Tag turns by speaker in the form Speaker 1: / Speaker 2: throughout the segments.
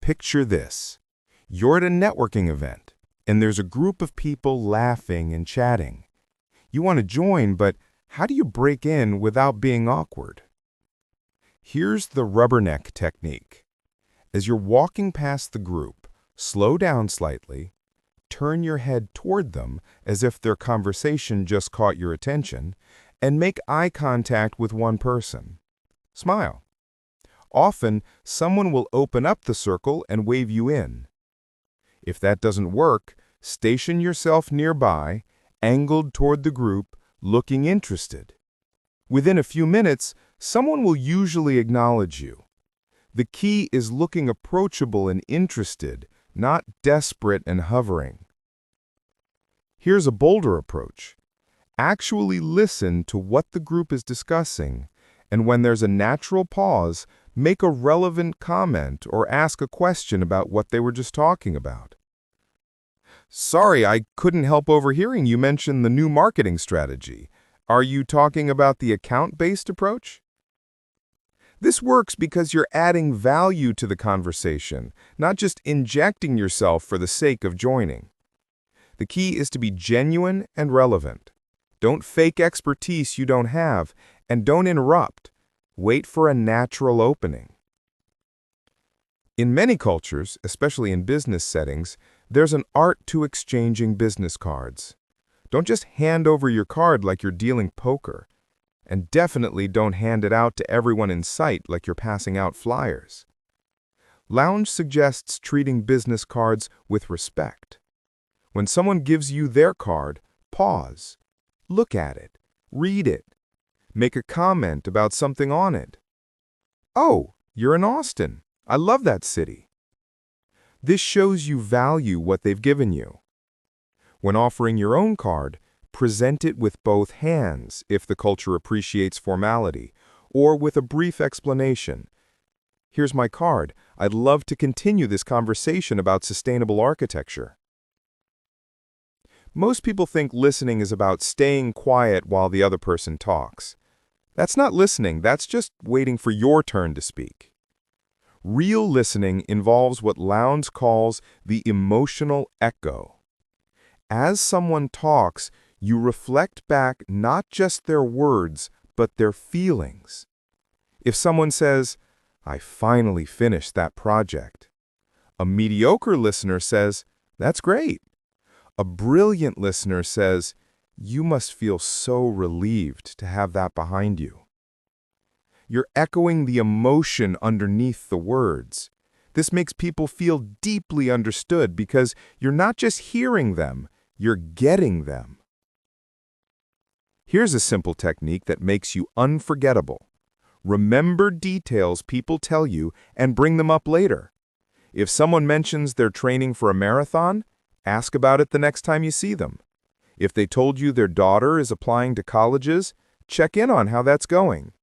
Speaker 1: Picture this. You're at a networking event, and there's a group of people laughing and chatting. You want to join, but how do you break in without being awkward? Here's the rubberneck technique. As you're walking past the group, slow down slightly, turn your head toward them as if their conversation just caught your attention, and make eye contact with one person. Smile. Often, someone will open up the circle and wave you in. If that doesn't work, station yourself nearby, angled toward the group, looking interested. Within a few minutes, someone will usually acknowledge you. The key is looking approachable and interested, not desperate and hovering. Here's a bolder approach. Actually listen to what the group is discussing, and when there's a natural pause, make a relevant comment or ask a question about what they were just talking about. Sorry, I couldn't help overhearing you mention the new marketing strategy. Are you talking about the account-based approach? This works because you're adding value to the conversation, not just injecting yourself for the sake of joining. The key is to be genuine and relevant. Don't fake expertise you don't have, and don't interrupt. Wait for a natural opening. In many cultures, especially in business settings, there's an art to exchanging business cards. Don't just hand over your card like you're dealing poker. And definitely don't hand it out to everyone in sight like you're passing out flyers. Lowndes suggests treating business cards with respect. When someone gives you their card, pause. Look at it. Read it. Make a comment about something on it. Oh, you're in Austin. I love that city. This shows you value what they've given you. When offering your own card, present it with both hands if the culture appreciates formality, or with a brief explanation. Here's my card. I'd love to continue this conversation about sustainable architecture. Most people think listening is about staying quiet while the other person talks. That's not listening, that's just waiting for your turn to speak. Real listening involves what Lowndes calls the emotional echo. As someone talks, you reflect back not just their words, but their feelings. If someone says, "I finally finished that project," a mediocre listener says, "That's great." A brilliant listener says, "You must feel so relieved to have that behind you." You're echoing the emotion underneath the words. This makes people feel deeply understood because you're not just hearing them, you're getting them. Here's a simple technique that makes you unforgettable. Remember details people tell you and bring them up later. If someone mentions they're training for a marathon, ask about it the next time you see them. If they told you their daughter is applying to colleges, check in on how that's going.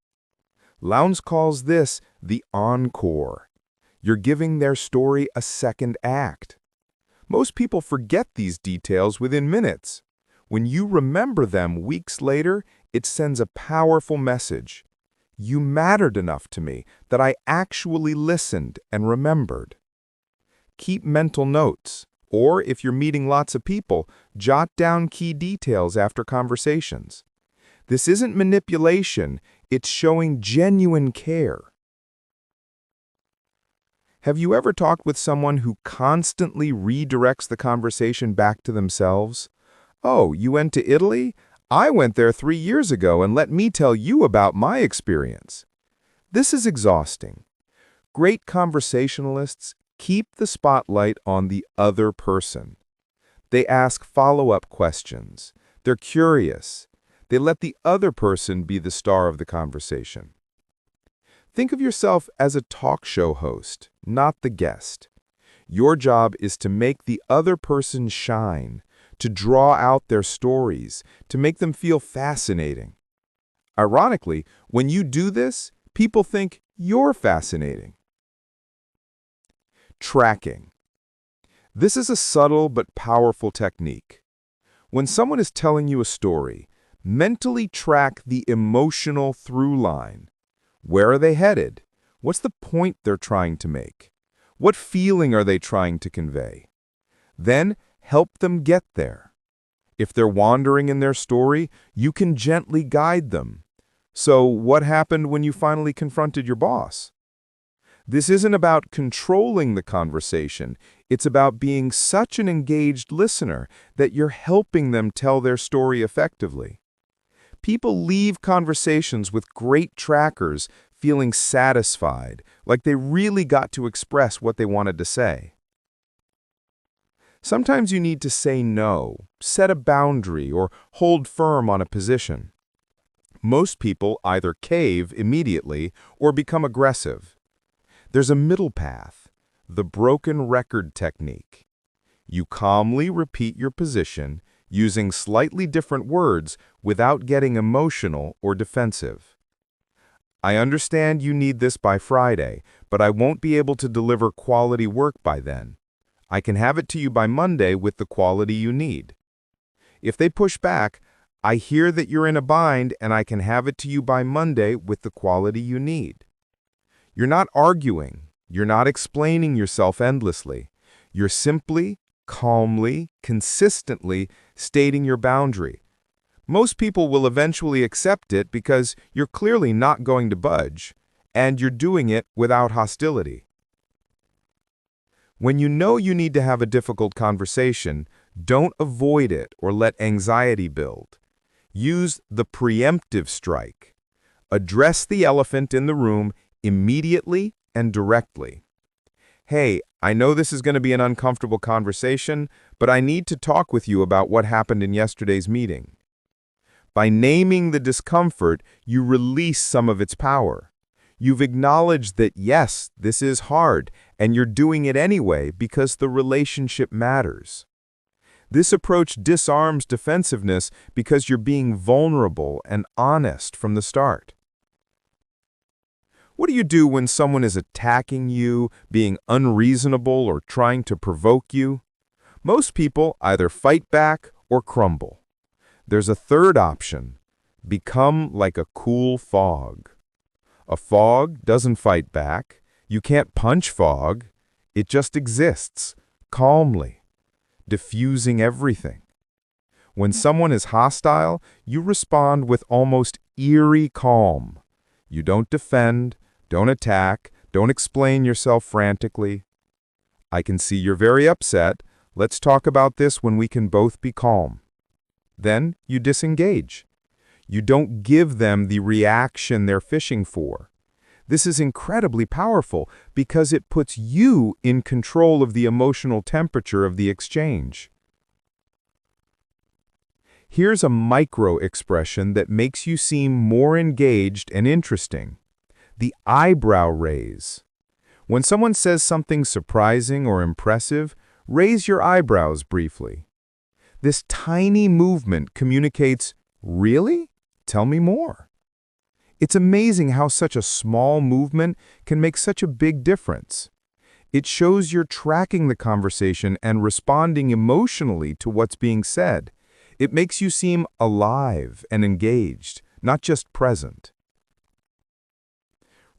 Speaker 1: Lowndes calls this the encore. You're giving their story a second act. Most people forget these details within minutes. When you remember them weeks later, it sends a powerful message. You mattered enough to me that I actually listened and remembered. Keep mental notes, or if you're meeting lots of people, jot down key details after conversations. This isn't manipulation, it's showing genuine care. Have you ever talked with someone who constantly redirects the conversation back to themselves? "Oh, you went to Italy? I went there 3 years ago, and let me tell you about my experience." This is exhausting. Great conversationalists keep the spotlight on the other person. They ask follow-up questions. They're curious. They let the other person be the star of the conversation. Think of yourself as a talk show host, not the guest. Your job is to make the other person shine, to draw out their stories, to make them feel fascinating. Ironically, when you do this, people think you're fascinating. Tracking. This is a subtle but powerful technique. When someone is telling you a story, mentally track the emotional through line. Where are they headed? What's the point they're trying to make? What feeling are they trying to convey? Then help them get there. If they're wandering in their story, you can gently guide them. So, what happened when you finally confronted your boss? This isn't about controlling the conversation. It's about being such an engaged listener that you're helping them tell their story effectively. People leave conversations with great trackers feeling satisfied, like they really got to express what they wanted to say. Sometimes you need to say no, set a boundary, or hold firm on a position. Most people either cave immediately or become aggressive. There's a middle path, the broken record technique. You calmly repeat your position using slightly different words without getting emotional or defensive. I understand you need this by Friday, but I won't be able to deliver quality work by then. I can have it to you by Monday with the quality you need. If they push back, I hear that you're in a bind and I can have it to you by Monday with the quality you need. You're not arguing. You're not explaining yourself endlessly. You're simply, calmly, consistently stating your boundary. Most people will eventually accept it because you're clearly not going to budge, and you're doing it without hostility. When you know you need to have a difficult conversation, don't avoid it or let anxiety build. Use the preemptive strike. Address the elephant in the room immediately and directly. Hey, I know this is going to be an uncomfortable conversation, but I need to talk with you about what happened in yesterday's meeting. By naming the discomfort, you release some of its power. You've acknowledged that, yes, this is hard, and you're doing it anyway because the relationship matters. This approach disarms defensiveness because you're being vulnerable and honest from the start. What do you do when someone is attacking you, being unreasonable, or trying to provoke you? Most people either fight back or crumble. There's a third option: become like a cool fog. A fog doesn't fight back. You can't punch fog. It just exists, calmly, diffusing everything. When someone is hostile, you respond with almost eerie calm. You don't defend, don't attack, don't explain yourself frantically. I can see you're very upset. Let's talk about this when we can both be calm. Then you disengage. You don't give them the reaction they're fishing for. This is incredibly powerful because it puts you in control of the emotional temperature of the exchange. Here's a micro-expression that makes you seem more engaged and interesting. The eyebrow raise. When someone says something surprising or impressive, raise your eyebrows briefly. This tiny movement communicates, "Really? Tell me more." It's amazing how such a small movement can make such a big difference. It shows you're tracking the conversation and responding emotionally to what's being said. It makes you seem alive and engaged, not just present.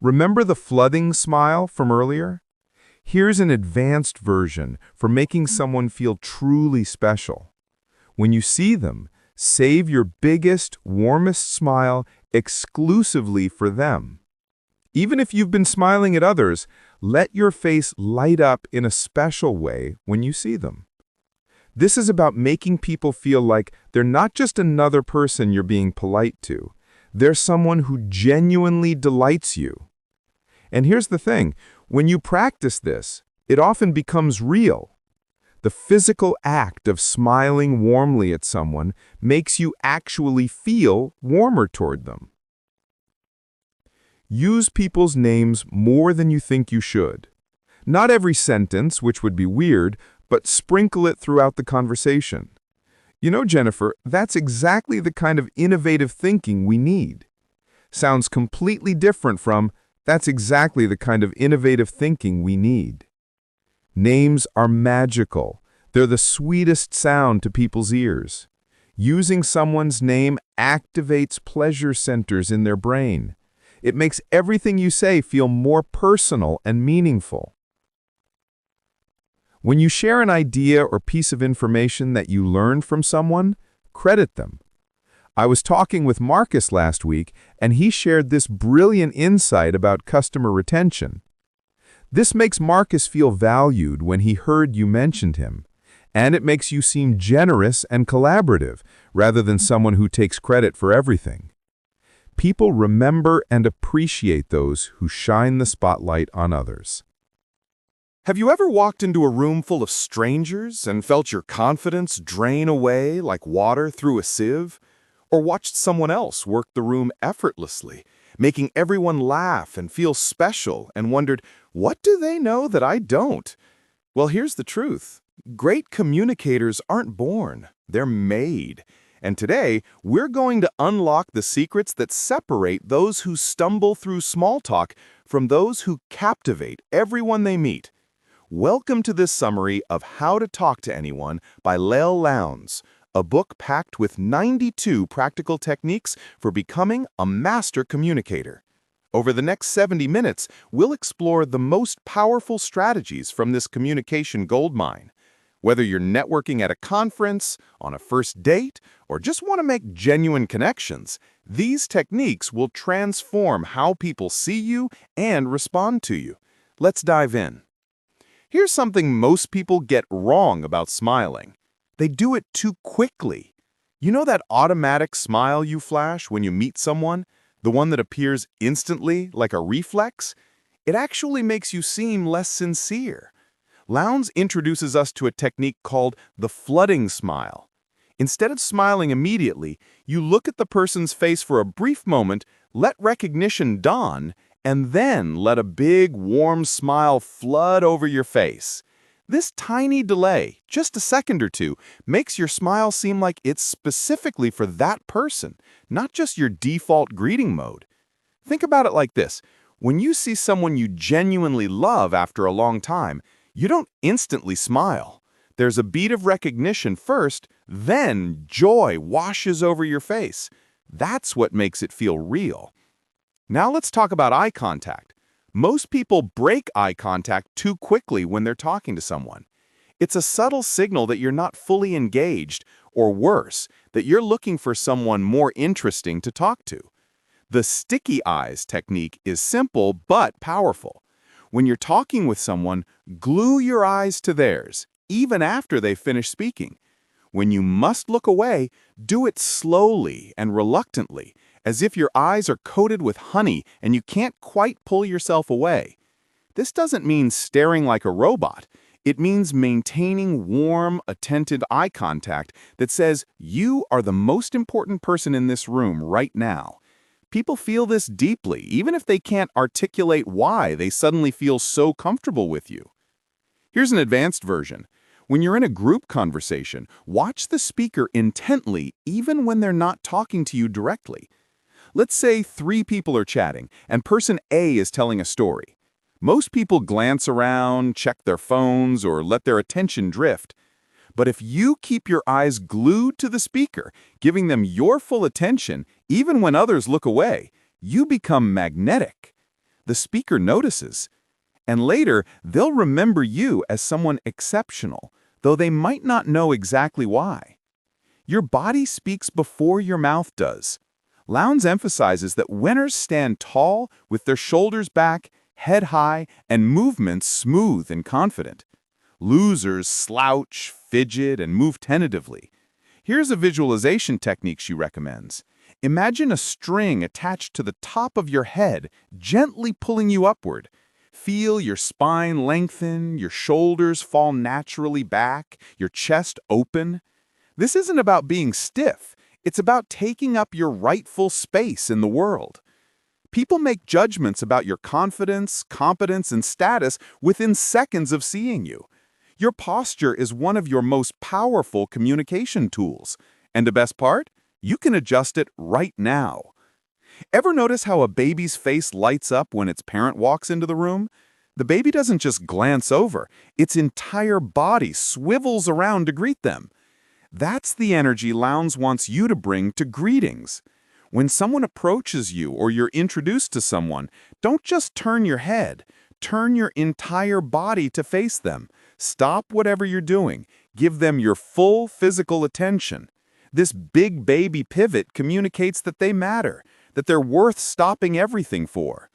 Speaker 1: Remember the flooding smile from earlier? Here's an advanced version for making someone feel truly special. When you see them, save your biggest, warmest smile exclusively for them. Even if you've been smiling at others, let your face light up in a special way when you see them. This is about making people feel like they're not just another person you're being polite to. They're someone who genuinely delights you. And here's the thing, when you practice this, it often becomes real. The physical act of smiling warmly at someone makes you actually feel warmer toward them. Use people's names more than you think you should. Not every sentence, which would be weird, but sprinkle it throughout the conversation. You know, Jennifer, that's exactly the kind of innovative thinking we need. Sounds completely different from, that's exactly the kind of innovative thinking we need. Names are magical. They're the sweetest sound to people's ears. Using someone's name activates pleasure centers in their brain. It makes everything you say feel more personal and meaningful. When you share an idea or piece of information that you learned from someone, credit them. I was talking with Marcus last week, and he shared this brilliant insight about customer retention. This makes Marcus feel valued when he heard you mentioned him, and it makes you seem generous and collaborative rather than someone who takes credit for everything. People remember and appreciate those who shine the spotlight on others.
Speaker 2: Have you ever walked into a room full of strangers and felt your confidence drain away like water through a sieve? Or watched someone else work the room effortlessly, making everyone laugh and feel special, and wondered, what do they know that I don't? Well, here's the truth. Great communicators aren't born, they're made. And today, we're going to unlock the secrets that separate those who stumble through small talk from those who captivate everyone they meet. Welcome to this summary of How to Talk to Anyone by Leil Lowndes, a book packed with 92 practical techniques for becoming a master communicator. Over the next 70 minutes, we'll explore the most powerful strategies from this communication goldmine. Whether you're networking at a conference, on a first date, or just want to make genuine connections, these techniques will transform how people see you and respond to you. Let's dive in. Here's something most people get wrong about smiling. They do it too quickly. You know that automatic smile you flash when you meet someone? The one that appears instantly, like a reflex? It actually makes you seem less sincere. Lowndes introduces us to a technique called the flooding smile. Instead of smiling immediately, you look at the person's face for a brief moment, let recognition dawn, and then let a big, warm smile flood over your face. This tiny delay, just a second or two, makes your smile seem like it's specifically for that person, not just your default greeting mode. Think about it like this. When you see someone you genuinely love after a long time, you don't instantly smile. There's a beat of recognition first, then joy washes over your face. That's what makes it feel real. Now let's talk about eye contact. Most people break eye contact too quickly when they're talking to someone. It's a subtle signal that you're not fully engaged, or worse, that you're looking for someone more interesting to talk to. The sticky eyes technique is simple but powerful. When you're talking with someone, glue your eyes to theirs, even after they finish speaking. When you must look away, do it slowly and reluctantly, as if your eyes are coated with honey and you can't quite pull yourself away. This doesn't mean staring like a robot. It means maintaining warm, attentive eye contact that says you are the most important person in this room right now. People feel this deeply, even if they can't articulate why they suddenly feel so comfortable with you. Here's an advanced version. When you're in a group conversation, watch the speaker intently even when they're not talking to you directly. Let's say 3 people are chatting, and person A is telling a story. Most people glance around, check their phones, or let their attention drift. But if you keep your eyes glued to the speaker, giving them your full attention, even when others look away, you become magnetic. The speaker notices. And later, they'll remember you as someone exceptional, though they might not know exactly why. Your body speaks before your mouth does. Lowndes emphasizes that winners stand tall with their shoulders back, head high, and movements smooth and confident. Losers slouch, fidget, and move tentatively. Here's a visualization technique she recommends. Imagine a string attached to the top of your head, gently pulling you upward. Feel your spine lengthen, your shoulders fall naturally back, your chest open. This isn't about being stiff. It's about taking up your rightful space in the world. People make judgments about your confidence, competence, and status within seconds of seeing you. Your posture is one of your most powerful communication tools. And the best part? You can adjust it right now. Ever notice how a baby's face lights up when its parent walks into the room? The baby doesn't just glance over. Its entire body swivels around to greet them. That's the energy Lowndes wants you to bring to greetings. When someone approaches you or you're introduced to someone, don't just turn your head. turn your entire body to face them. Stop whatever you're doing. Give them your full physical attention. This big baby pivot communicates that they matter, that they're worth stopping everything for.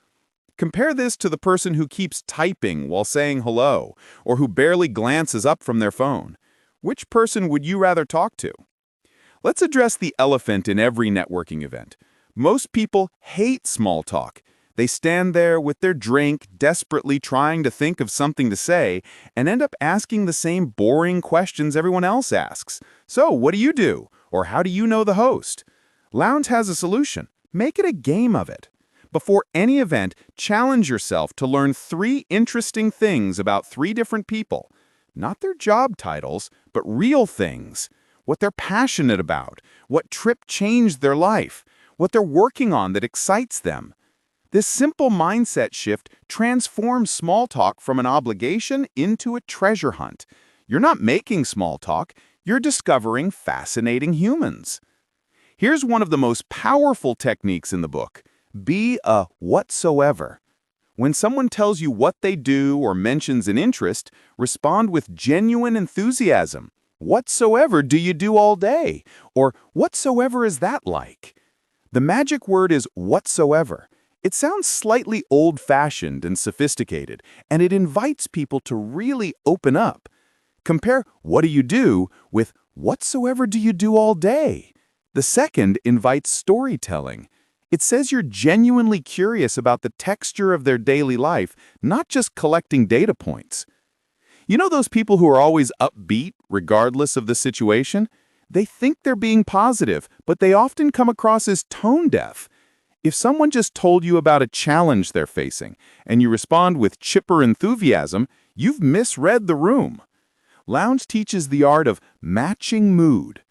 Speaker 2: Compare this to the person who keeps typing while saying hello, or who barely glances up from their phone. Which person would you rather talk to? Let's address the elephant in every networking event. Most people hate small talk. They stand there with their drink, desperately trying to think of something to say, and end up asking the same boring questions everyone else asks. So, what do you do? Or how do you know the host? Lowndes has a solution. Make it a game of it. Before any event, challenge yourself to learn 3 interesting things about 3 different people. Not their job titles, but real things. What they're passionate about, what trip changed their life, what they're working on that excites them. This simple mindset shift transforms small talk from an obligation into a treasure hunt. You're not making small talk, you're discovering fascinating humans. Here's one of the most powerful techniques in the book. Be a whatsoever. When someone tells you what they do or mentions an interest, respond with genuine enthusiasm. Whatsoever do you do all day? Or whatsoever is that like? The magic word is whatsoever. It sounds slightly old-fashioned and sophisticated, and it invites people to really open up. Compare what do you do with whatsoever do you do all day? The second invites storytelling. It says you're genuinely curious about the texture of their daily life, not just collecting data points. You know those people who are always upbeat, regardless of the situation? They think they're being positive, but they often come across as tone-deaf. If someone just told you about a challenge they're facing, and you respond with chipper enthusiasm, you've misread the room. Lowndes teaches the art of matching mood.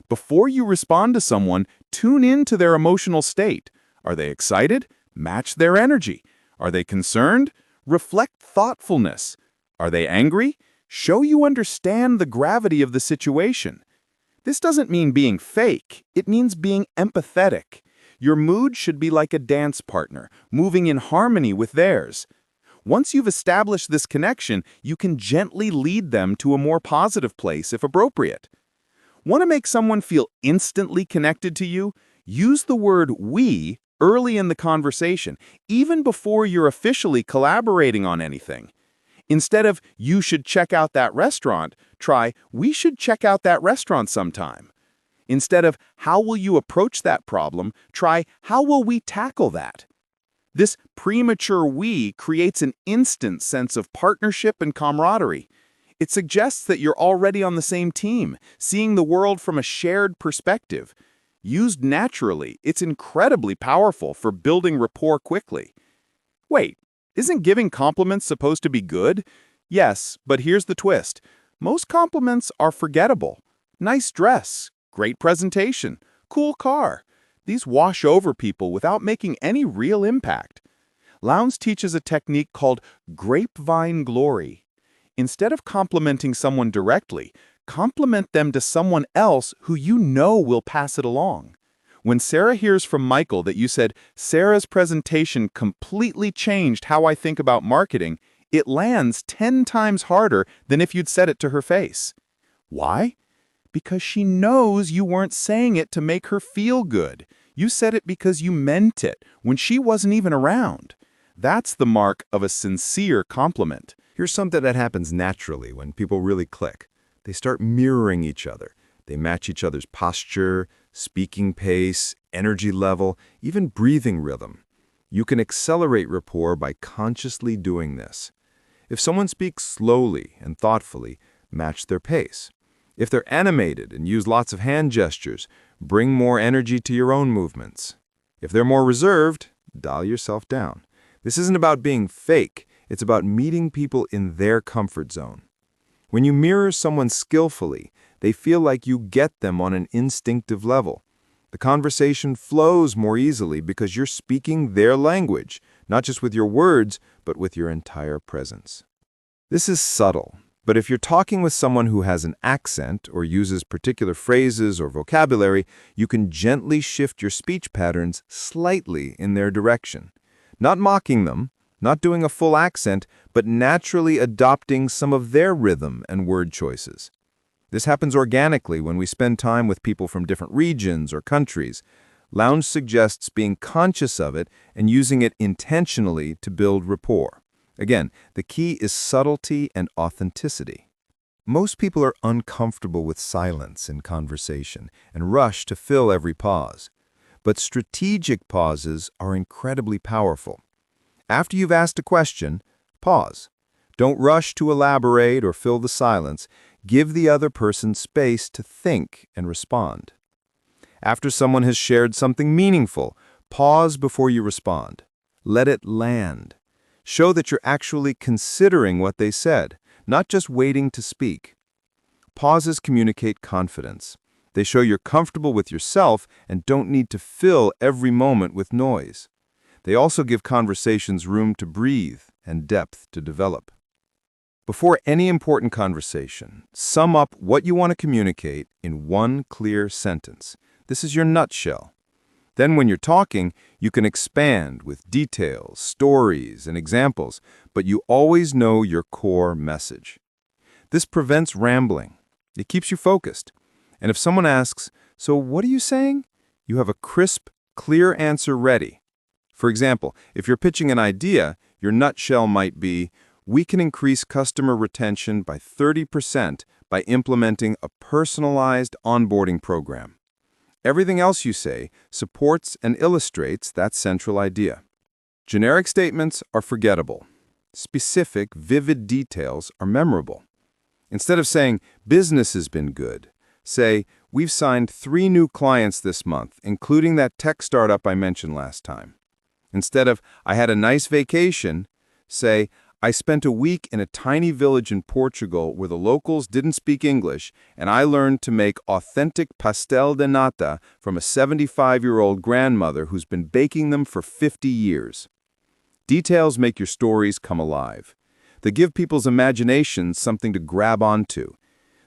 Speaker 2: Before you respond to someone, tune in to their emotional state. Are they excited? Match their energy. Are they concerned? Reflect thoughtfulness. Are they angry? Show you understand the gravity of the situation. This doesn't mean being fake. It means being empathetic. Your mood should be like a dance partner, moving in harmony with theirs. Once you've established this connection, you can gently lead them to a more positive place if appropriate. Want to make someone feel instantly connected to you? Use the word we early in the conversation, even before you're officially collaborating on anything. Instead of you should check out that restaurant, try we should check out that restaurant sometime. Instead of how will you approach that problem, try how will we tackle that. This premature we creates an instant sense of partnership and camaraderie. It suggests that you're already on the same team, seeing the world from a shared perspective. Used naturally, it's incredibly powerful for building rapport quickly. Wait, isn't giving compliments supposed to be good? Yes, but here's the twist. Most compliments are forgettable. Nice dress, great presentation, cool car. These wash over people without making any real impact. Lowndes teaches a technique called grapevine glory. Instead of complimenting someone directly, compliment them to someone else who you know will pass it along. When Sarah hears from Michael that you said, Sarah's presentation completely changed how I think about marketing, it lands 10 times harder than if you'd said it to her face. Why? Because she knows you weren't saying it to make her feel good. You said it because you meant it, when she wasn't even around. That's the mark of a sincere compliment.
Speaker 1: Here's something that happens naturally when people really click. They start mirroring each other. They match each other's posture, speaking pace, energy level, even breathing rhythm. You can accelerate rapport by consciously doing this. If someone speaks slowly and thoughtfully, match their pace. If they're animated and use lots of hand gestures, bring more energy to your own movements. If they're more reserved, dial yourself down. This isn't about being fake. It's about meeting people in their comfort zone. When you mirror someone skillfully, they feel like you get them on an instinctive level. The conversation flows more easily because you're speaking their language, not just with your words, but with your entire presence. This is subtle, but if you're talking with someone who has an accent or uses particular phrases or vocabulary, you can gently shift your speech patterns slightly in their direction. Not mocking them,
Speaker 2: not doing a full accent, but naturally adopting some of their rhythm and word choices. This happens organically when we spend time with people from different regions or countries. Lowndes suggests being conscious of it and using it intentionally to build rapport. Again, the key is subtlety and authenticity. Most people are uncomfortable with silence in conversation and rush to fill every pause. But strategic pauses are incredibly powerful. After you've asked a question, pause. Don't rush to elaborate or fill the silence. Give the other person space to think and respond. After someone has shared something meaningful, pause before you respond. Let it land. Show that you're actually considering what they said, not just waiting to speak. Pauses communicate confidence. They show you're comfortable with yourself and don't need to fill every moment with noise. They also give conversations room to breathe and depth to develop. Before any important conversation, sum up what you want to communicate in one clear sentence. This is your nutshell. Then when you're talking, you can expand with details, stories, and examples, but you always know your core message. This prevents rambling. It keeps you focused. And if someone asks, "So what are you saying?" you have a crisp, clear answer ready. For example, if you're pitching an idea, your nutshell might be, "We can increase customer retention by 30% by implementing a personalized onboarding program." Everything else you say supports and illustrates that central idea. Generic statements are forgettable. Specific, vivid details are memorable. Instead of saying, "Business has been good," say, "We've signed 3 new clients this month, including that tech startup I mentioned last time." Instead of, "I had a nice vacation," say, "I spent a week in a tiny village in Portugal where the locals didn't speak English, and I learned to make authentic pastel de nata from a 75-year-old grandmother who's been baking them for 50 years. Details make your stories come alive. They give people's imaginations something to grab onto.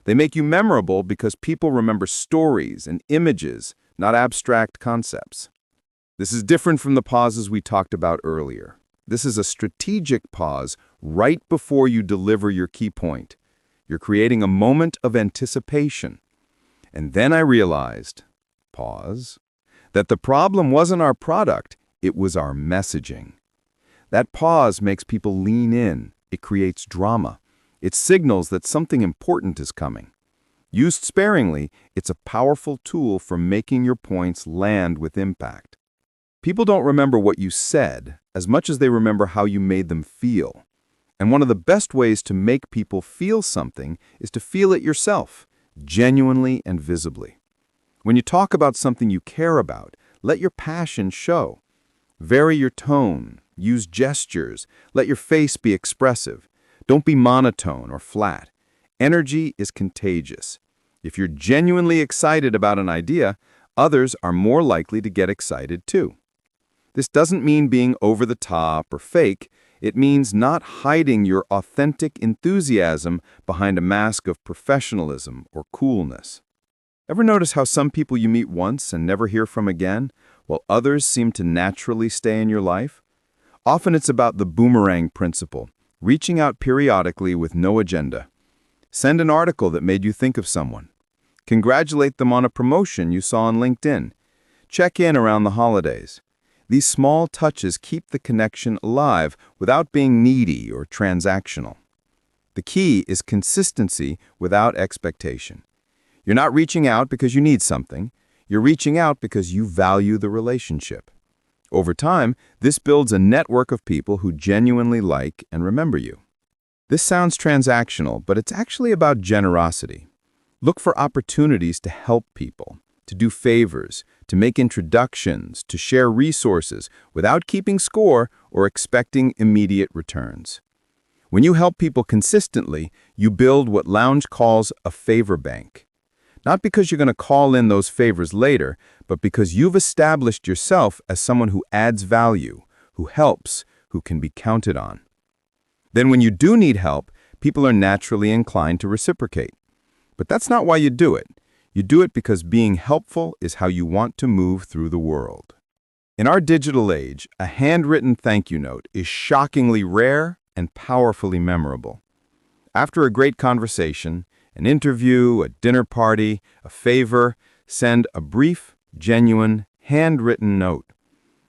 Speaker 2: They make you memorable because people remember stories and images, not abstract concepts. This is different from the pauses we talked about earlier. This is a strategic pause right before you deliver your key point. You're creating a moment of anticipation. And then I realized, pause, that the problem wasn't our product, it was our messaging. That pause makes people lean in. It creates drama. It signals that something important is coming. Used sparingly, it's a powerful tool for making your points land with impact. People don't remember what you said as much as they remember how you made them feel. And one of the best ways to make people feel something is to feel it yourself, genuinely and visibly. When you talk about something you care about, let your passion show. Vary your tone, use gestures, let your face be expressive. Don't be monotone or flat. Energy is contagious. If you're genuinely excited about an idea, others are more likely to get excited too. This doesn't mean being over the top or fake. It means not hiding your authentic enthusiasm behind a mask of professionalism or coolness. Ever notice how some people you meet once and never hear from again, while others seem to naturally stay in your life? Often it's about the boomerang principle, reaching out periodically with no agenda. Send an article that made you think of someone. Congratulate them on a promotion you saw on LinkedIn. Check in around the holidays. These small touches keep the connection alive without being needy or transactional. The key is consistency without expectation. You're not reaching out because you need something. You're reaching out because you value the relationship. Over time, this builds a network of people who genuinely like and remember you. This sounds transactional, but it's actually about generosity. Look for opportunities to help people, to do favors, to make introductions, to share resources without keeping score or expecting immediate returns. When you help people consistently, you build what Lowndes calls a favor bank. Not because you're going to call in those favors later, but because you've established yourself as someone who adds value, who helps, who can be counted on. Then when you do need help, people are naturally inclined to reciprocate. But that's not why you do it. You do it because being helpful is how you want to move through the world. In our digital age, a handwritten thank you note is shockingly rare and powerfully memorable. After a great conversation, an interview, a dinner party, a favor, send a brief, genuine, handwritten note.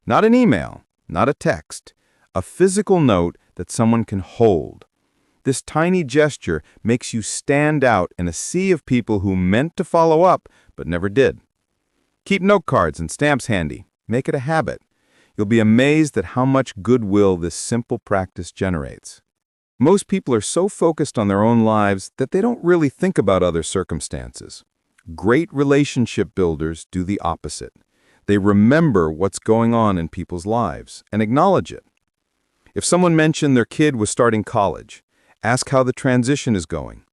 Speaker 2: Not an email, not a text, a physical note that someone can hold. This tiny gesture makes you stand out in a sea of people who meant to follow up but never did. Keep note cards and stamps handy. Make it a habit. You'll be amazed at how much goodwill this simple practice generates. Most people are so focused on their own lives that they don't really think about other circumstances. Great relationship builders do the opposite. They remember what's going on in people's lives and acknowledge it. If someone mentioned their kid was starting college, ask how the transition is going.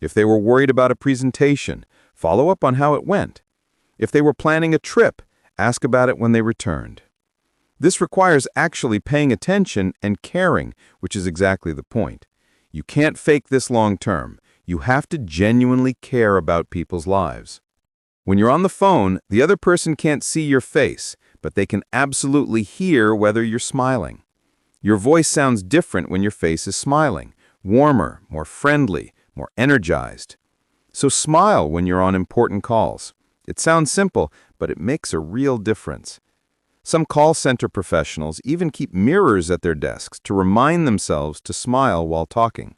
Speaker 2: If they were worried about a presentation, follow up on how it went. If they were planning a trip, ask about it when they returned. This requires actually paying attention and caring, which is exactly the point. You can't fake this long term. You have to genuinely care about people's lives. When you're on the phone, the other person can't see your face, but they can absolutely hear whether you're smiling. Your voice sounds different when your face is smiling, warmer, more friendly, more energized. So smile when you're on important calls. It sounds simple, but it makes a real difference. Some call center professionals even keep mirrors at their desks to remind themselves to smile while talking.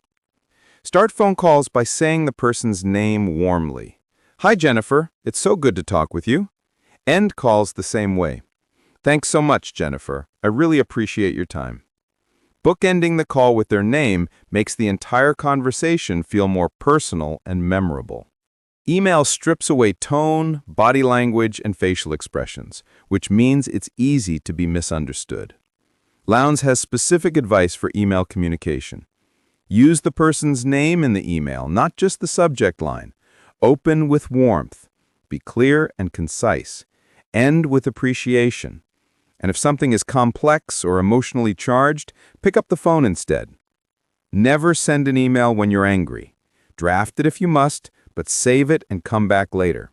Speaker 2: Start phone calls by saying the person's name warmly. "Hi, Jennifer. It's so good to talk with you." End calls the same way. "Thanks so much, Jennifer. I really appreciate your time." Bookending the call with their name makes the entire conversation feel more personal and memorable. Email strips away tone, body language, and facial expressions, which means it's easy to be misunderstood. Lowndes has specific advice for email communication. Use the person's name in the email, not just the subject line. Open with warmth. Be clear and concise. End with appreciation. And if something is complex or emotionally charged, pick up the phone instead. Never send an email when you're angry. Draft it if you must, but save it and come back later.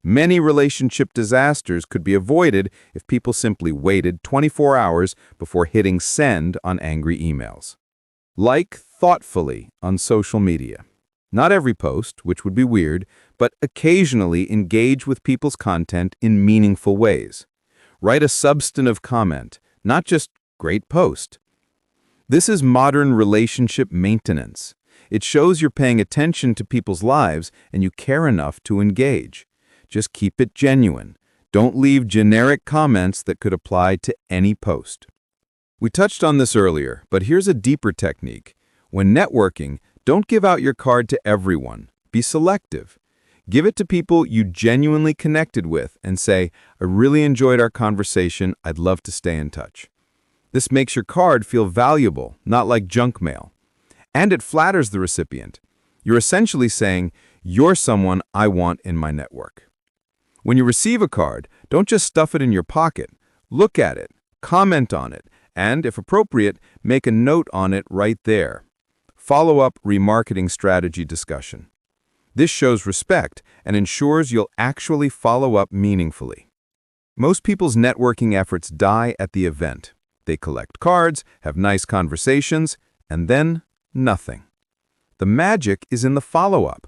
Speaker 2: Many relationship disasters could be avoided if people simply waited 24 hours before hitting send on angry emails. Like thoughtfully on social media. Not every post, which would be weird, but occasionally engage with people's content in meaningful ways. Write a substantive comment, not just "great post." This is modern relationship maintenance. It shows you're paying attention to people's lives and you care enough to engage. Just keep it genuine. Don't leave generic comments that could apply to any post. We touched on this earlier, but here's a deeper technique. When networking, don't give out your card to everyone. Be selective. Give it to people you genuinely connected with and say, "I really enjoyed our conversation. I'd love to stay in touch." This makes your card feel valuable, not like junk mail. And it flatters the recipient. You're essentially saying, "You're someone I want in my network." When you receive a card, don't just stuff it in your pocket. Look at it, comment on it, and, if appropriate, make a note on it right there. Follow-up remarketing strategy discussion. This shows respect and ensures you'll actually follow up meaningfully. Most people's networking efforts die at the event. They collect cards, have nice conversations, and then nothing. The magic is in the follow-up.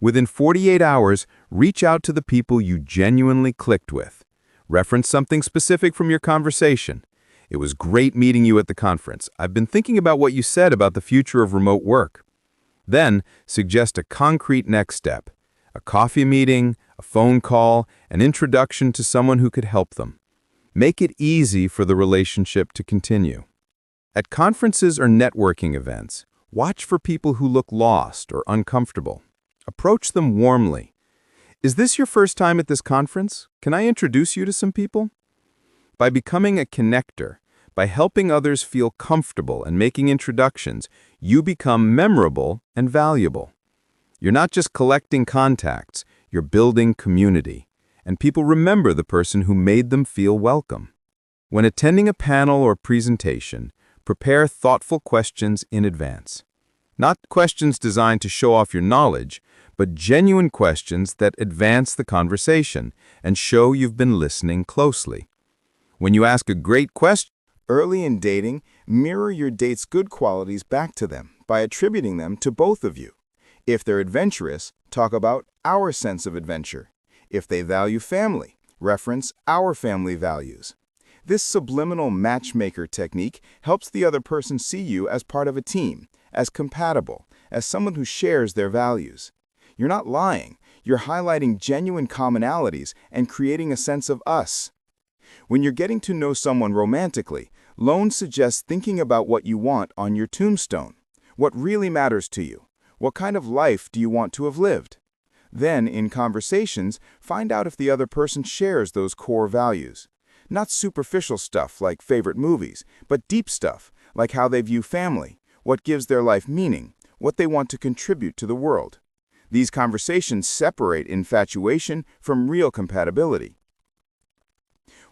Speaker 2: Within 48 hours, reach out to the people you genuinely clicked with. Reference something specific from your conversation. "It was great meeting you at the conference. I've been thinking about what you said about the future of remote work." Then, suggest a concrete next step. A coffee meeting, a phone call, an introduction to someone who could help them. Make it easy for the relationship to continue. At conferences or networking events, watch for people who look lost or uncomfortable. Approach them warmly. "Is this your first time at this conference? Can I introduce you to some people?" By becoming a connector, by helping others feel comfortable and making introductions, you become memorable and valuable. You're not just collecting contacts, you're building community. And people remember the person who made them feel welcome. When attending a panel or presentation, prepare thoughtful questions in advance. Not questions designed to show off your knowledge, but genuine questions that advance the conversation and show you've been listening closely. When you ask a great question,
Speaker 3: Early in dating, mirror your date's good qualities back to them by attributing them to both of you. If they're adventurous, talk about our sense of adventure. If they value family, reference our family values. This subliminal matchmaker technique helps the other person see you as part of a team, as compatible, as someone who shares their values. You're not lying, you're highlighting genuine commonalities and creating a sense of us. When you're getting to know someone romantically, Lowndes suggests thinking about what you want on your tombstone. What really matters to you? What kind of life do you want to have lived? Then, in conversations, find out if the other person shares those core values. Not superficial stuff like favorite movies, but deep stuff like how they view family, what gives their life meaning, what they want to contribute to the world. These conversations separate infatuation from real compatibility.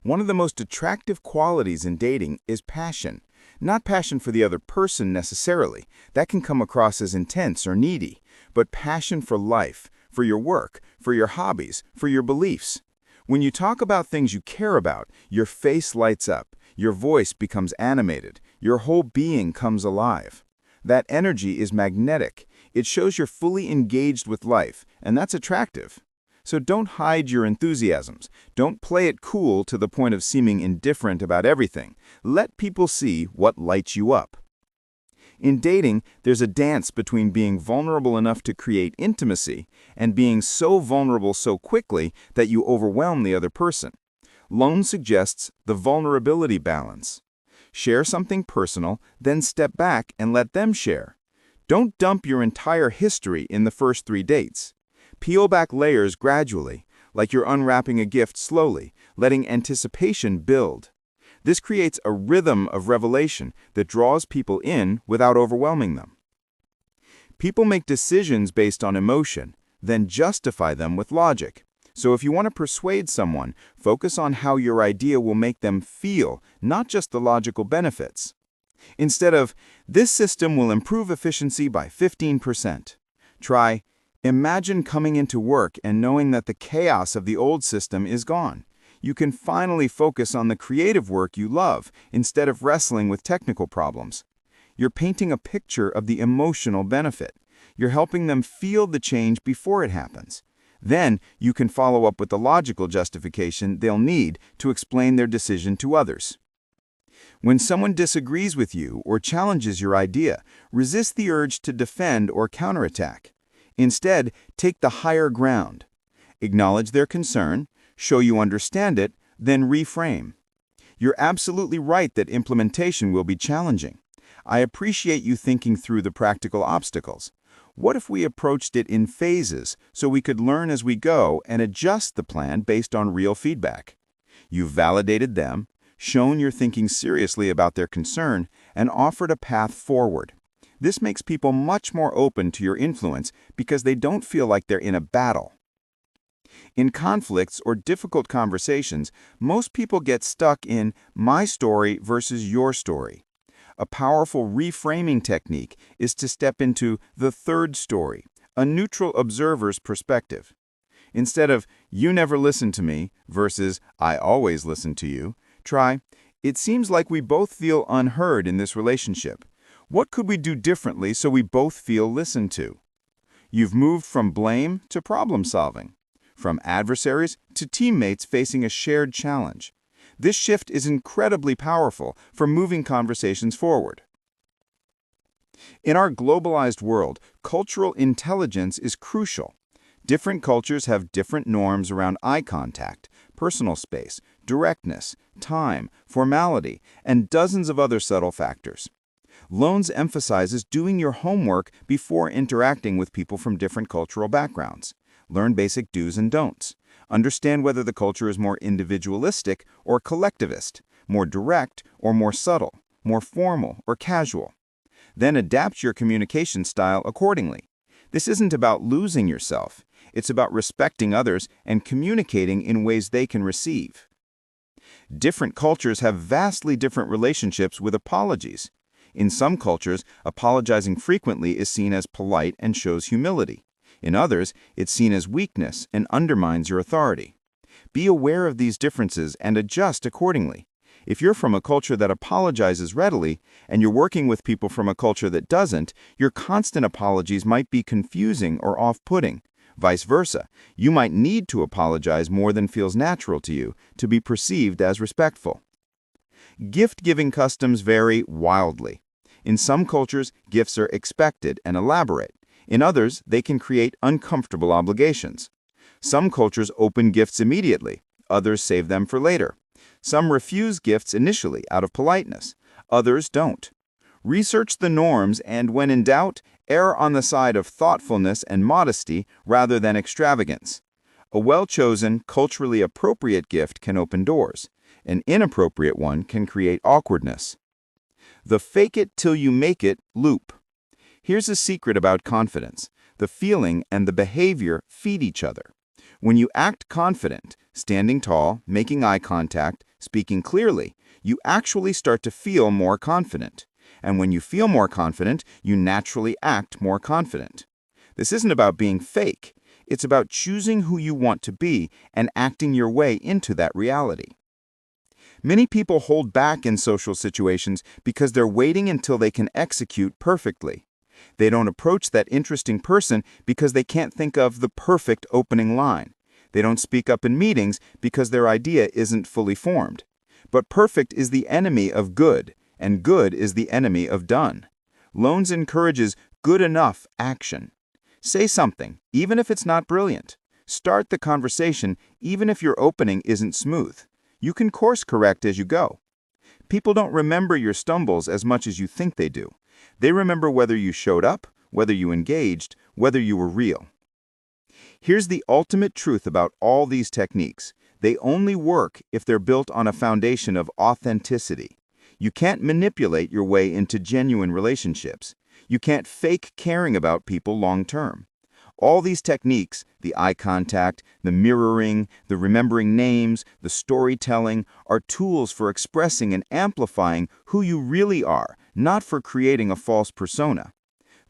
Speaker 3: One of the most attractive qualities in dating is passion. Not passion for the other person necessarily. That can come across as intense or needy. But passion for life, for your work, for your hobbies, for your beliefs. When you talk about things you care about, your face lights up, your voice becomes animated, your whole being comes alive. That energy is magnetic. It shows you're fully engaged with life, and that's attractive. So don't hide your enthusiasms. Don't play it cool to the point of seeming indifferent about everything. Let people see what lights you up. In dating, there's a dance between being vulnerable enough to create intimacy and being so vulnerable so quickly that you overwhelm the other person. Lowndes suggests the vulnerability balance. Share something personal, then step back and let them share. Don't dump your entire history in the first 3 dates. Peel back layers gradually, like you're unwrapping a gift slowly, letting anticipation build. This creates a rhythm of revelation that draws people in without overwhelming them. People make decisions based on emotion, then justify them with logic. So if you want to persuade someone, focus on how your idea will make them feel, not just the logical benefits. Instead of, "This system will improve efficiency by 15%, try, "Imagine coming into work and knowing that the chaos of the old system is gone. You can finally focus on the creative work you love instead of wrestling with technical problems." You're painting a picture of the emotional benefit. You're helping them feel the change before it happens. Then you can follow up with the logical justification they'll need to explain their decision to others. When someone disagrees with you or challenges your idea, resist the urge to defend or counterattack. Instead, take the higher ground. Acknowledge their concern, show you understand it, then reframe. You're absolutely right that implementation will be challenging. I appreciate you thinking through the practical obstacles. What if we approached it in phases so we could learn as we go and adjust the plan based on real feedback? You've validated them, shown you're thinking seriously about their concern, and offered a path forward. This makes people much more open to your influence because they don't feel like they're in a battle. In conflicts or difficult conversations, most people get stuck in my story versus your story. A powerful reframing technique is to step into the third story, a neutral observer's perspective. Instead of "you never listen to me" versus "I always listen to you," try, "It seems like we both feel unheard in this relationship. What could we do differently so we both feel listened to?" You've moved from blame to problem solving, from adversaries to teammates facing a shared challenge. This shift is incredibly powerful for moving conversations forward. In our globalized world, cultural intelligence is crucial. Different cultures have different norms around eye contact, personal space, directness, time, formality, and dozens of other subtle factors. Lowndes emphasizes doing your homework before interacting with people from different cultural backgrounds. Learn basic do's and don'ts. Understand whether the culture is more individualistic or collectivist, more direct or more subtle, more formal or casual. Then adapt your communication style accordingly. This isn't about losing yourself. It's about respecting others and communicating in ways they can receive. Different cultures have vastly different relationships with apologies. In some cultures, apologizing frequently is seen as polite and shows humility. In others, it's seen as weakness and undermines your authority. Be aware of these differences and adjust accordingly. If you're from a culture that apologizes readily, and you're working with people from a culture that doesn't, your constant apologies might be confusing or off-putting. Vice versa, you might need to apologize more than feels natural to you to be perceived as respectful. Gift-giving customs vary wildly. In some cultures, gifts are expected and elaborate. In others, they can create uncomfortable obligations. Some cultures open gifts immediately. Others save them for later. Some refuse gifts initially out of politeness. Others don't. Research the norms and, when in doubt, err on the side of thoughtfulness and modesty rather than extravagance. A well-chosen, culturally appropriate gift can open doors. An inappropriate one can create awkwardness. The fake it till you make it loop. Here's a secret about confidence. The feeling and the behavior feed each other. When you act confident, standing tall, making eye contact, speaking clearly, you actually start to feel more confident. And when you feel more confident, you naturally act more confident. This isn't about being fake. It's about choosing who you want to be and acting your way into that reality. Many people hold back in social situations because they're waiting until they can execute perfectly. They don't approach that interesting person because they can't think of the perfect opening line. They don't speak up in meetings because their idea isn't fully formed. But perfect is the enemy of good, and good is the enemy of done. Lowndes encourages good enough action. Say something, even if it's not brilliant. Start the conversation, even if your opening isn't smooth. You can course correct as you go. People don't remember your stumbles as much as you think they do. They remember whether you showed up, whether you engaged, whether you were real. Here's the ultimate truth about all these techniques. They only work if they're built on a foundation of authenticity. You can't manipulate your way into genuine relationships. You can't fake caring about people long term. All these techniques, the eye contact, the mirroring, the remembering names, the storytelling, are tools for expressing and amplifying who you really are, not for creating a false persona.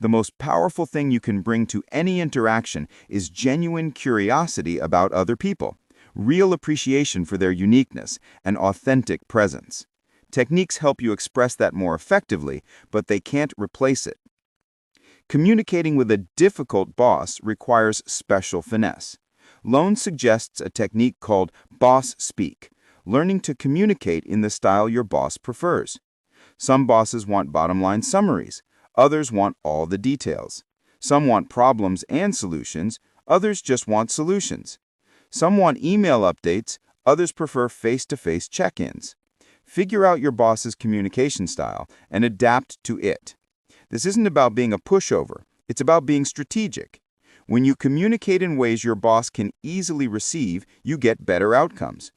Speaker 3: The most powerful thing you can bring to any interaction is genuine curiosity about other people, real appreciation for their uniqueness, and authentic presence. Techniques help you express that more effectively, but they can't replace it. Communicating with a difficult boss requires special finesse. Lowndes suggests a technique called boss speak, learning to communicate in the style your boss prefers. Some bosses want bottom-line summaries. Others want all the details. Some want problems and solutions. Others just want solutions. Some want email updates. Others prefer face-to-face check-ins. Figure out your boss's communication style and adapt to it. This isn't about being a pushover. It's about being strategic. When you communicate in ways your boss can easily receive, you get better outcomes.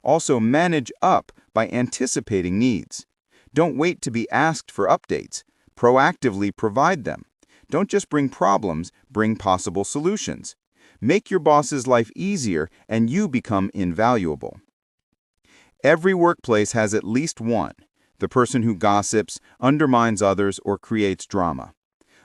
Speaker 3: Also, manage up by anticipating needs. Don't wait to be asked for updates. Proactively provide them. Don't just bring problems, bring possible solutions. Make your boss's life easier and you become invaluable. Every workplace has at least one. The person who gossips, undermines others, or creates drama.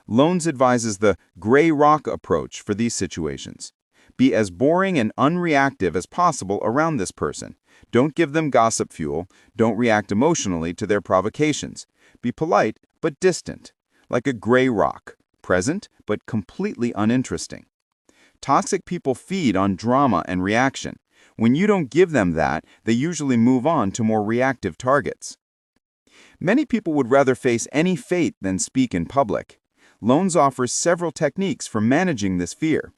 Speaker 3: Lowndes advises the gray rock approach for these situations. Be as boring and unreactive as possible around this person. Don't give them gossip fuel. Don't react emotionally to their provocations. Be polite but distant, like a gray rock, present but completely uninteresting. Toxic people feed on drama and reaction. When you don't give them that, they usually move on to more reactive targets. Many people would rather face any fate than speak in public. Lowndes offers several techniques for managing this fear.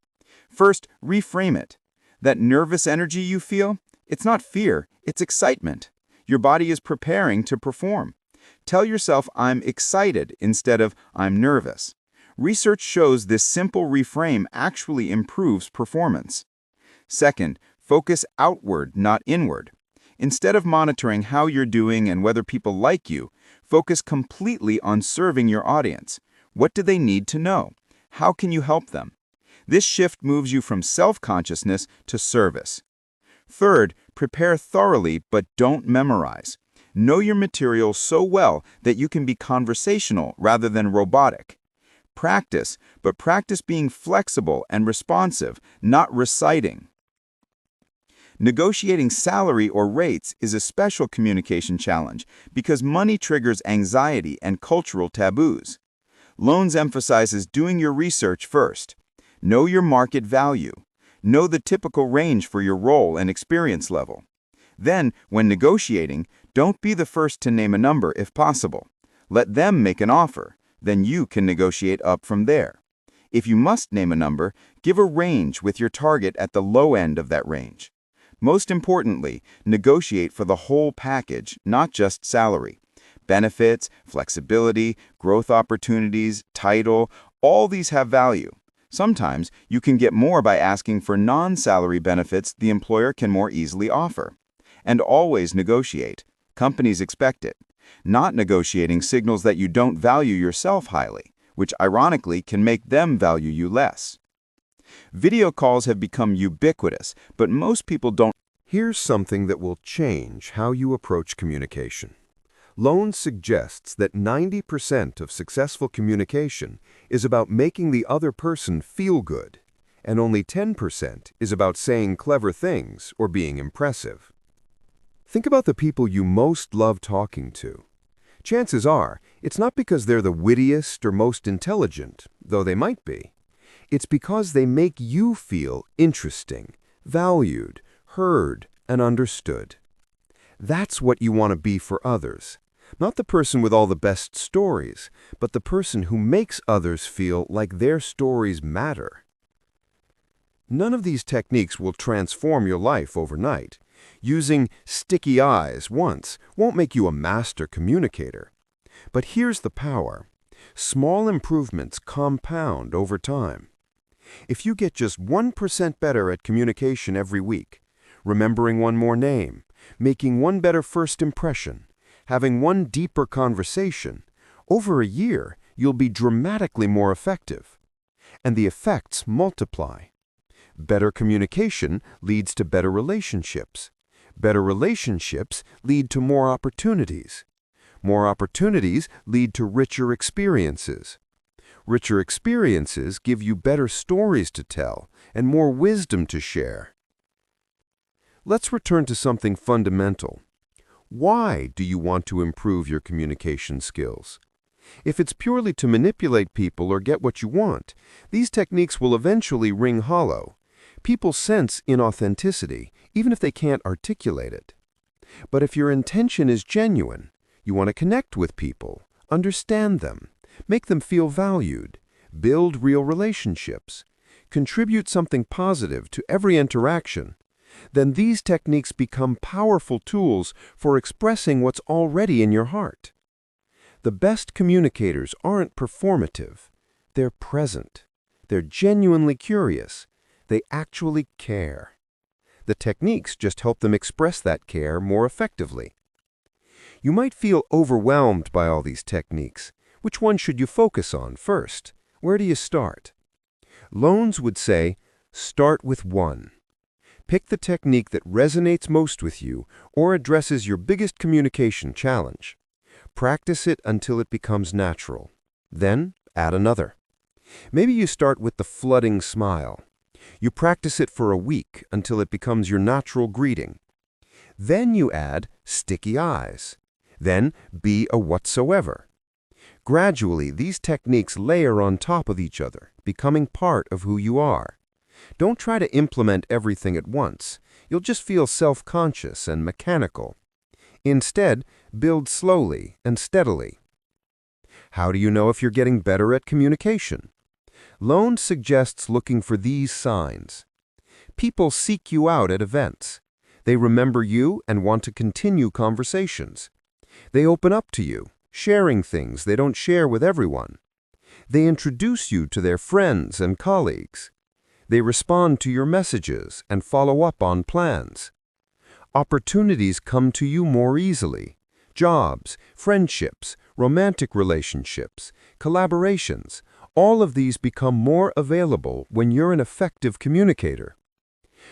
Speaker 3: First, reframe it. That nervous energy you feel, it's not fear, it's excitement. Your body is preparing to perform. Tell yourself, I'm excited, instead of I'm nervous. Research shows this simple reframe actually improves performance. Second, focus outward, not inward. Instead of monitoring how you're doing and whether people like you, focus completely on serving your audience. What do they need to know? How can you help them? This shift moves you from self-consciousness to service. Third, prepare thoroughly but don't memorize. Know your material so well that you can be conversational rather than robotic. Practice, but practice being flexible and responsive, not reciting. Negotiating salary or rates is a special communication challenge because money triggers anxiety and cultural taboos. Lowndes emphasizes doing your research first. Know your market value. Know the typical range for your role and experience level. Then, when negotiating, don't be the first to name a number if possible. Let them make an offer. Then you can negotiate up from there. If you must name a number, give a range with your target at the low end of that range. Most importantly, negotiate for the whole package, not just salary. Benefits, flexibility, growth opportunities, title, all these have value. Sometimes you can get more by asking for non-salary benefits the employer can more easily offer. And always negotiate. Companies expect it. Not negotiating signals that you don't value yourself highly, which ironically can make them value you less. Video calls have become ubiquitous, but most people don't.
Speaker 4: Here's something that will change how you approach communication. Lowndes suggests that 90% of successful communication is about making the other person feel good, and only 10% is about saying clever things or being impressive. Think about the people you most love talking to. Chances are, it's not because they're the wittiest or most intelligent, though they might be. It's because they make you feel interesting, valued, heard, and understood. That's what you want to be for others. Not the person with all the best stories, but the person who makes others feel like their stories matter. None of these techniques will transform your life overnight. Using sticky eyes once won't make you a master communicator. But here's the power. Small improvements compound over time. If you get just 1% better at communication every week, remembering one more name, making one better first impression, having one deeper conversation, over a year, you'll be dramatically more effective. And the effects multiply. Better communication leads to better relationships. Better relationships lead to more opportunities. More opportunities lead to richer experiences. Richer experiences give you better stories to tell and more wisdom to share. Let's return to something fundamental. Why do you want to improve your communication skills? If it's purely to manipulate people or get what you want, these techniques will eventually ring hollow. People sense inauthenticity, even if they can't articulate it. But if your intention is genuine, you want to connect with people, understand them, make them feel valued, build real relationships, contribute something positive to every interaction, then these techniques become powerful tools for expressing what's already in your heart. The best communicators aren't performative. They're present. They're genuinely curious. They actually care. The techniques just help them express that care more effectively. You might feel overwhelmed by all these techniques. Which one should you focus on first? Where do you start? Lowndes would say, start with one. Pick the technique that resonates most with you or addresses your biggest communication challenge. Practice it until it becomes natural. Then add another. Maybe you start with the flooding smile. You practice it for a week until it becomes your natural greeting. Then you add sticky eyes. Then be a whatsoever. Gradually, these techniques layer on top of each other, becoming part of who you are. Don't try to implement everything at once. You'll just feel self-conscious and mechanical. Instead, build slowly and steadily. How do you know if you're getting better at communication? Lowndes suggests looking for these signs. People seek you out at events. They remember you and want to continue conversations. They open up to you, sharing things they don't share with everyone. They introduce you to their friends and colleagues. They respond to your messages and follow up on plans. Opportunities come to you more easily. Jobs, friendships, romantic relationships, collaborations, all of these become more available when you're an effective communicator.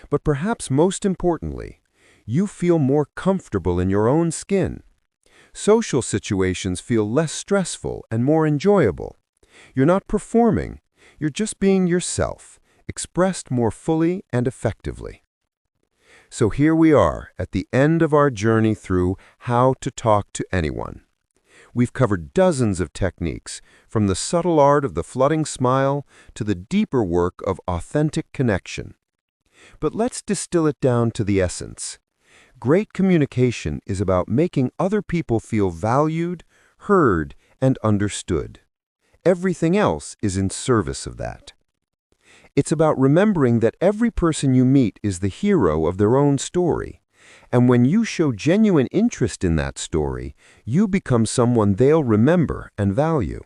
Speaker 4: But perhaps most importantly, you feel more comfortable in your own skin. Social situations feel less stressful and more enjoyable. You're not performing, you're just being yourself, expressed more fully and effectively. So here we are at the end of our journey through how to talk to anyone. We've covered dozens of techniques, from the subtle art of the flooding smile to the deeper work of authentic connection. But let's distill it down to the essence. Great communication is about making other people feel valued, heard, and understood. Everything else is in service of that. It's about remembering that every person you meet is the hero of their own story. And when you show genuine interest in that story, you become someone they'll remember and value.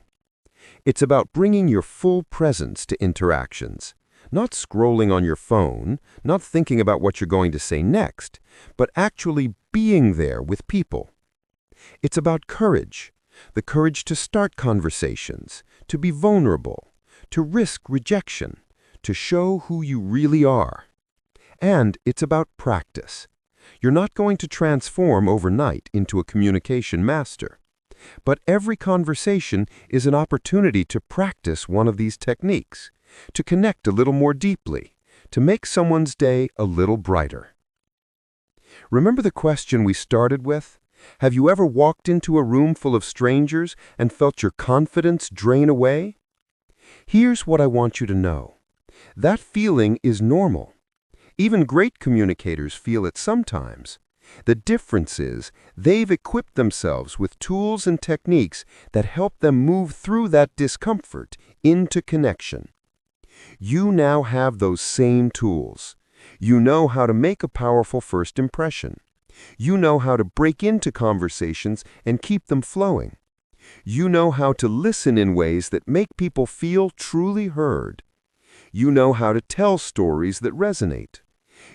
Speaker 4: It's about bringing your full presence to interactions, not scrolling on your phone, not thinking about what you're going to say next, but actually being there with people. It's about courage, the courage to start conversations, to be vulnerable, to risk rejection, to show who you really are. And it's about practice. You're not going to transform overnight into a communication master. But every conversation is an opportunity to practice one of these techniques, to connect a little more deeply, to make someone's day a little brighter. Remember the question we started with? Have you ever walked into a room full of strangers and felt your confidence drain away? Here's what I want you to know. That feeling is normal. Even great communicators feel it sometimes. The difference is they've equipped themselves with tools and techniques that help them move through that discomfort into connection. You now have those same tools. You know how to make a powerful first impression. You know how to break into conversations and keep them flowing. You know how to listen in ways that make people feel truly heard. You know how to tell stories that resonate.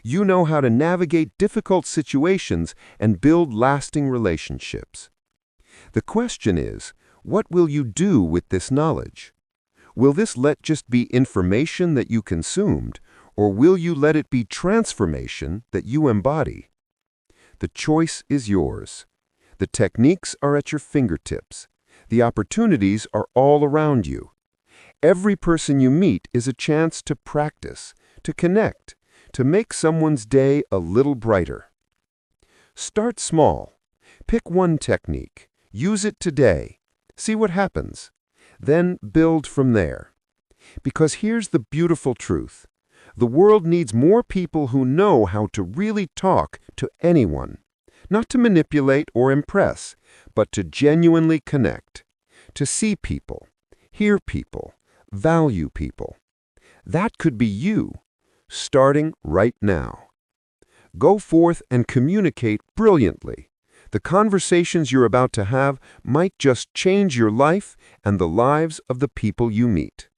Speaker 4: You know how to navigate difficult situations and build lasting relationships. The question is, what will you do with this knowledge? Will this just be information that you consumed, or will you let it be transformation that you embody? The choice is yours. The techniques are at your fingertips. The opportunities are all around you. Every person you meet is a chance to practice, to connect, to make someone's day a little brighter. Start small. Pick one technique. Use it today. See what happens. Then build from there. Because here's the beautiful truth. The world needs more people who know how to really talk to anyone. Not to manipulate or impress, but to genuinely connect. To see people, hear people, value people. That could be you, starting right now. Go forth and communicate brilliantly. The conversations you're about to have might just change your life and the lives of the people you meet.